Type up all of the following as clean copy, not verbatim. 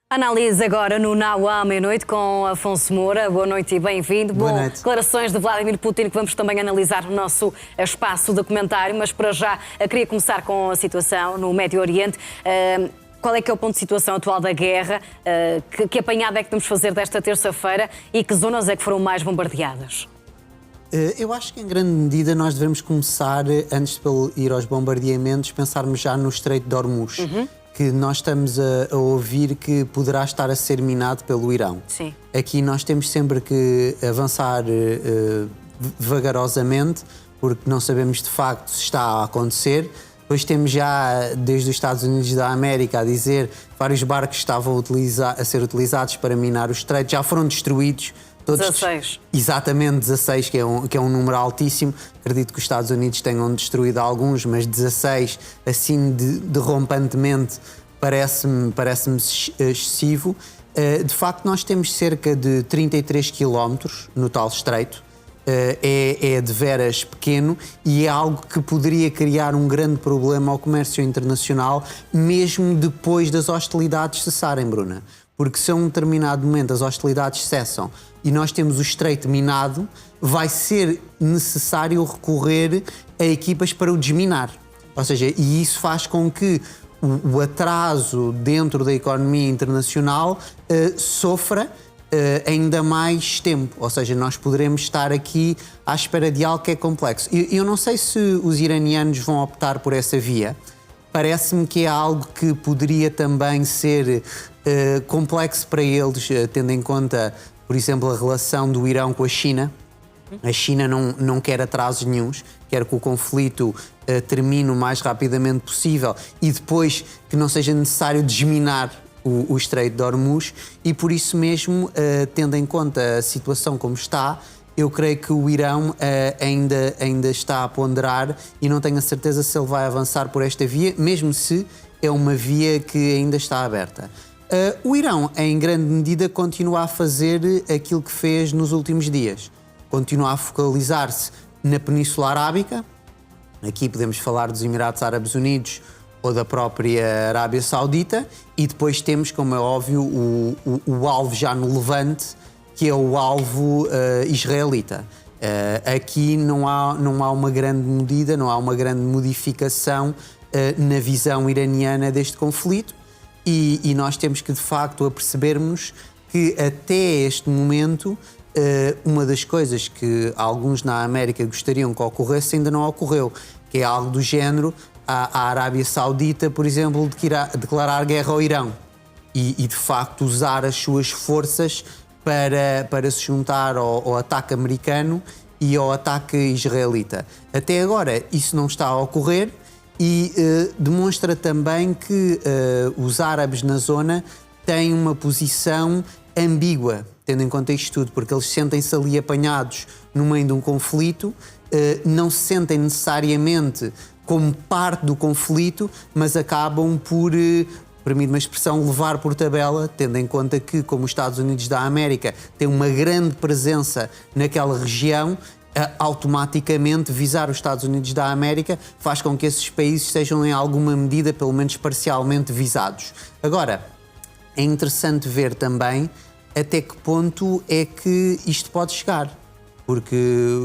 Análise agora no Now à meia-noite com Afonso Moura. Boa noite e bem-vindo. Boa noite. Declarações de Vladimir Putin que vamos também analisar no nosso espaço documentário, mas para já queria começar com a situação no Médio Oriente. Qual é que é o ponto de situação atual da guerra? Que apanhada é que vamos fazer desta terça-feira e que zonas é que foram mais bombardeadas? Eu acho que em grande medida nós devemos começar, antes de ir aos bombardeamentos, pensarmos já no Estreito de Hormuz. Que nós estamos a ouvir que poderá estar a ser minado pelo Irão. Sim. Aqui nós temos sempre que avançar vagarosamente, porque não sabemos de facto se está a acontecer. Depois temos já, desde os Estados Unidos da América, a dizer que vários barcos estavam a ser utilizados para minar o estreito, já foram destruídos. Todos 16. Exatamente, 16, que é um número altíssimo. Acredito que os Estados Unidos tenham destruído alguns, mas 16, assim, derrompantemente, parece-me excessivo. De facto, nós temos cerca de 33 quilómetros no tal estreito. É de veras pequeno e é algo que poderia criar um grande problema ao comércio internacional, mesmo depois das hostilidades cessarem, Bruna. Porque se a um determinado momento as hostilidades cessam e nós temos o estreito minado, vai ser necessário recorrer a equipas para o desminar. Ou seja, e isso faz com que o atraso dentro da economia internacional sofra ainda mais tempo. Ou seja, nós poderemos estar aqui à espera de algo que é complexo. Eu não sei se os iranianos vão optar por essa via. Parece-me que é algo que poderia também ser complexo para eles, tendo em conta, por exemplo, a relação do Irão com a China. A China não quer atrasos nenhuns, quer que o conflito termine o mais rapidamente possível e depois que não seja necessário desminar o Estreito de Hormuz, e por isso mesmo, tendo em conta a situação como está, eu creio que o Irão ainda está a ponderar e não tenho a certeza se ele vai avançar por esta via, mesmo se é uma via que ainda está aberta. O Irão, em grande medida, continua a fazer aquilo que fez nos últimos dias. Continua a focalizar-se na Península Arábica. Aqui podemos falar dos Emirados Árabes Unidos ou da própria Arábia Saudita. E depois temos, como é óbvio, o alvo já no Levante, que é o alvo israelita. Aqui não há uma grande medida, não há uma grande modificação na visão iraniana deste conflito e nós temos que, de facto, apercebermos que até este momento uma das coisas que alguns na América gostariam que ocorresse ainda não ocorreu, que é algo do género a Arábia Saudita, por exemplo, declarar guerra ao Irão e de facto usar as suas forças para se juntar ao ataque americano e ao ataque israelita. Até agora isso não está a ocorrer e demonstra também que os árabes na zona têm uma posição ambígua, tendo em conta isto tudo, porque eles sentem-se ali apanhados no meio de um conflito, não se sentem necessariamente como parte do conflito, mas acabam por, permite-me a expressão, levar por tabela, tendo em conta que, como os Estados Unidos da América têm uma grande presença naquela região, automaticamente visar os Estados Unidos da América faz com que esses países sejam em alguma medida, pelo menos parcialmente, visados. Agora, é interessante ver também até que ponto é que isto pode chegar, porque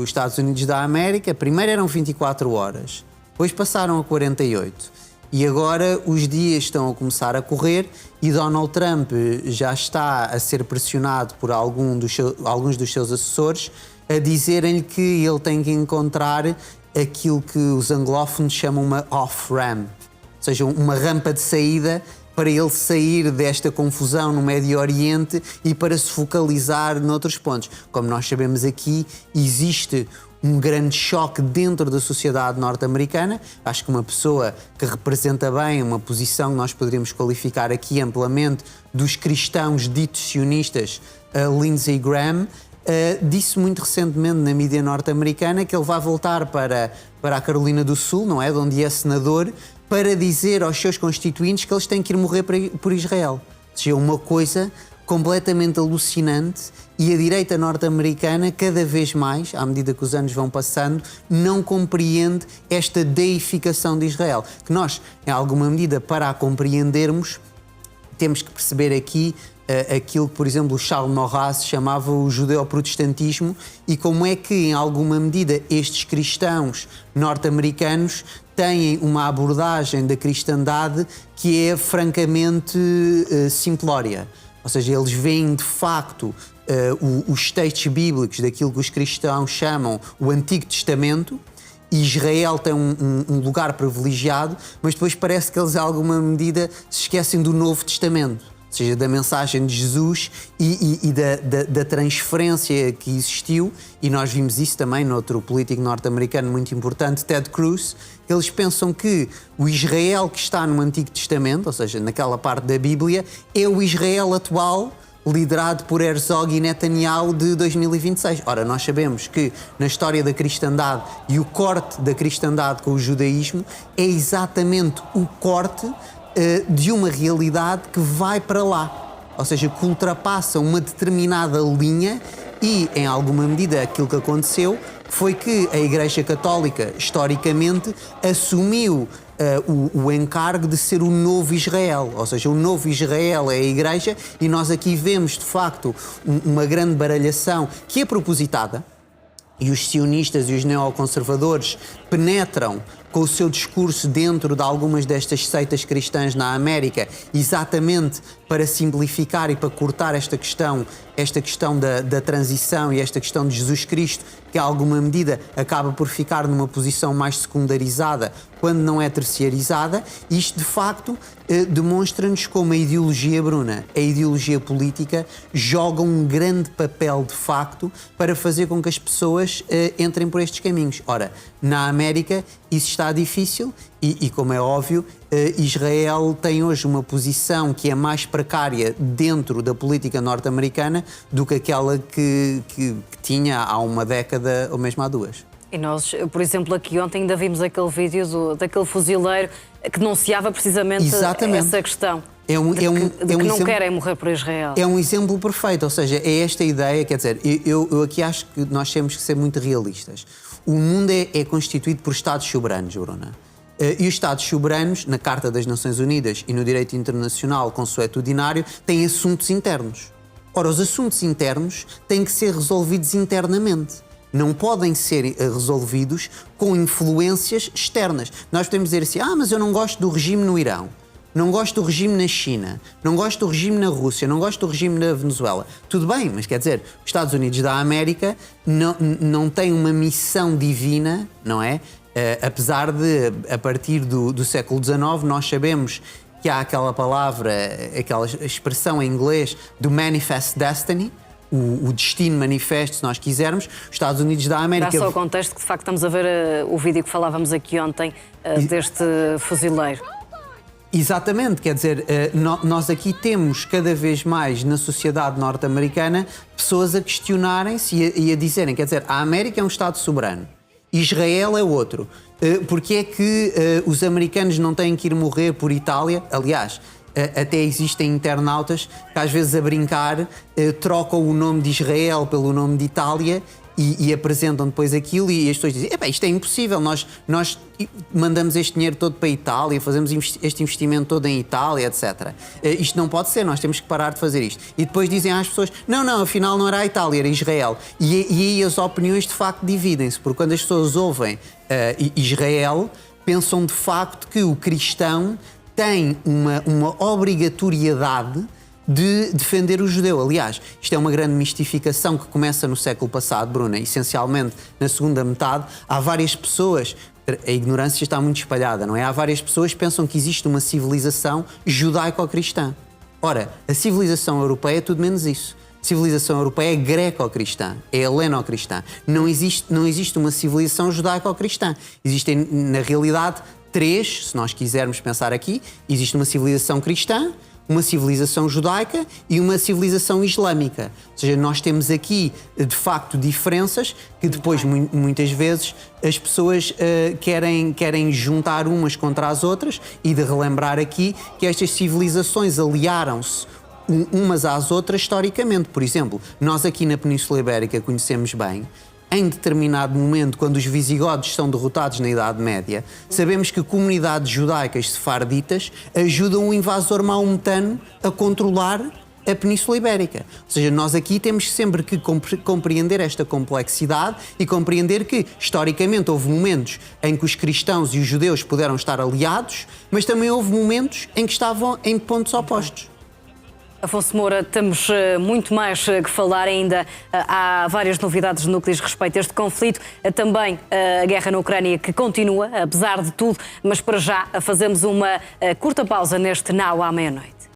os Estados Unidos da América primeiro eram 24 horas, depois passaram a 48 e agora os dias estão a começar a correr e Donald Trump já está a ser pressionado por alguns dos seus assessores a dizerem-lhe que ele tem que encontrar aquilo que os anglófonos chamam uma off-ramp, ou seja, uma rampa de saída para ele sair desta confusão no Médio Oriente e para se focalizar noutros pontos. Como nós sabemos aqui, existe um grande choque dentro da sociedade norte-americana. Acho que uma pessoa que representa bem uma posição que nós poderíamos qualificar aqui amplamente dos cristãos ditos sionistas, Lindsey Graham, disse muito recentemente na mídia norte-americana que ele vai voltar para a Carolina do Sul, não é? De onde é senador, para dizer aos seus constituintes que eles têm que ir morrer por Israel. Ou seja, uma coisa completamente alucinante e a direita norte-americana, cada vez mais, à medida que os anos vão passando, não compreende esta deificação de Israel. Que nós, em alguma medida, para a compreendermos, temos que perceber aqui aquilo que, por exemplo, o Charles Maurras chamava o judeu-protestantismo e como é que, em alguma medida, estes cristãos norte-americanos têm uma abordagem da cristandade que é francamente simplória. Ou seja, eles veem de facto os textos bíblicos daquilo que os cristãos chamam o Antigo Testamento. E Israel tem um lugar privilegiado, mas depois parece que eles, em alguma medida, se esquecem do Novo Testamento. Ou seja, da mensagem de Jesus e da transferência que existiu, e nós vimos isso também noutro político norte-americano muito importante, Ted Cruz. Eles pensam que o Israel que está no Antigo Testamento, ou seja, naquela parte da Bíblia, é o Israel atual, liderado por Herzog e Netanyahu de 2026. Ora, nós sabemos que na história da cristandade e o corte da cristandade com o judaísmo é exatamente o corte de uma realidade que vai para lá. Ou seja, que ultrapassa uma determinada linha e, em alguma medida, aquilo que aconteceu foi que a Igreja Católica, historicamente, assumiu o encargo de ser o novo Israel. Ou seja, o novo Israel é a Igreja e nós aqui vemos, de facto, uma grande baralhação que é propositada. E os sionistas e os neoconservadores penetram com o seu discurso dentro de algumas destas seitas cristãs na América, exatamente para simplificar e para cortar esta questão da transição e esta questão de Jesus Cristo, que a alguma medida acaba por ficar numa posição mais secundarizada quando não é terciarizada. Isto, de facto, demonstra-nos como a ideologia, Bruna, a ideologia política, joga um grande papel, de facto, para fazer com que as pessoas entrem por estes caminhos. Ora, na América isso está difícil e como é óbvio, Israel tem hoje uma posição que é mais precária dentro da política norte-americana do que aquela que tinha há uma década ou mesmo há duas. E nós, por exemplo, aqui ontem ainda vimos aquele vídeo daquele fuzileiro que denunciava precisamente essa questão. Que não querem morrer por Israel. É um exemplo perfeito, ou seja, é esta ideia, quer dizer, eu aqui acho que nós temos que ser muito realistas. O mundo é constituído por Estados soberanos, Bruna. E os Estados soberanos, na Carta das Nações Unidas e no direito internacional consuetudinário, têm assuntos internos. Ora, os assuntos internos têm que ser resolvidos internamente. Não podem ser resolvidos com influências externas. Nós podemos dizer assim, mas eu não gosto do regime no Irão, não gosto do regime na China, não gosto do regime na Rússia, não gosto do regime na Venezuela. Tudo bem, mas quer dizer, os Estados Unidos da América não têm uma missão divina, não é? Apesar de, a partir do século XIX, nós sabemos que há aquela palavra, aquela expressão em inglês do Manifest Destiny, o destino manifesto, se nós quisermos. Os Estados Unidos da América... Dá só o contexto que, de facto, estamos a ver o vídeo que falávamos aqui ontem deste fuzileiro. Exatamente, quer dizer, nós aqui temos cada vez mais na sociedade norte-americana pessoas a questionarem-se e a dizerem, quer dizer, a América é um Estado soberano, Israel é outro. Porque é que os americanos não têm que ir morrer por Itália? Aliás, até existem internautas que às vezes a brincar trocam o nome de Israel pelo nome de Itália e apresentam depois aquilo e as pessoas dizem, isto é impossível, nós mandamos este dinheiro todo para a Itália, fazemos este investimento todo em Itália, etc. Isto não pode ser, nós temos que parar de fazer isto. E depois dizem às pessoas, não, afinal não era a Itália, era Israel. E aí as opiniões de facto dividem-se, porque quando as pessoas ouvem Israel, pensam de facto que o cristão tem uma obrigatoriedade de defender o judeu. Aliás, isto é uma grande mistificação que começa no século passado, Bruna, essencialmente na segunda metade. Há várias pessoas, a ignorância está muito espalhada, não é? Há várias pessoas que pensam que existe uma civilização judaico-cristã. Ora, a civilização europeia é tudo menos isso. A civilização europeia é greco-cristã, é heleno-cristã. Não existe uma civilização judaico-cristã. Existem, na realidade, três, se nós quisermos pensar aqui. Existe uma civilização cristã, uma civilização judaica e uma civilização islâmica. Ou seja, nós temos aqui, de facto, diferenças que depois, muitas vezes, as pessoas querem juntar umas contra as outras e de relembrar aqui que estas civilizações aliaram-se umas às outras historicamente. Por exemplo, nós aqui na Península Ibérica conhecemos bem em determinado momento, quando os visigodos são derrotados na Idade Média, sabemos que comunidades judaicas sefarditas ajudam o invasor maometano a controlar a Península Ibérica. Ou seja, nós aqui temos sempre que compreender esta complexidade e compreender que, historicamente, houve momentos em que os cristãos e os judeus puderam estar aliados, mas também houve momentos em que estavam em pontos opostos. Afonso Moura, temos muito mais que falar ainda. Há várias novidades no que diz respeito a este conflito. Também a guerra na Ucrânia que continua, apesar de tudo, mas para já fazemos uma curta pausa neste Now à meia-noite.